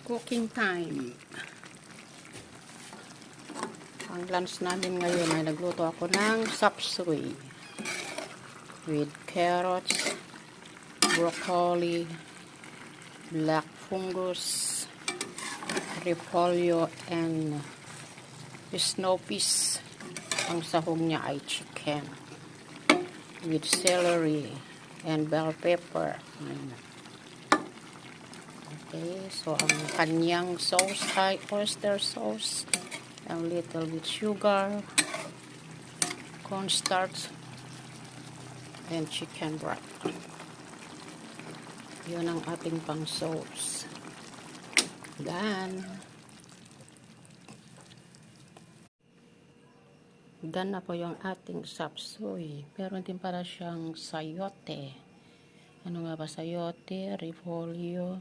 Cooking time. Ang lunch namin ngayon ay nagluto ako ng sapsuy with carrots, broccoli, black fungus, repolyo, and snow peas. Ang sahog niya ay chicken with celery and bell pepper. Okay, so ang kanyang sauce ay oyster sauce, a little bit sugar, cornstarch, and chicken broth. Yun ang ating pang sauce. Done na po yung ating sapsuy. Meron din para siyang sayote. Ano nga ba sayote? Repolyo,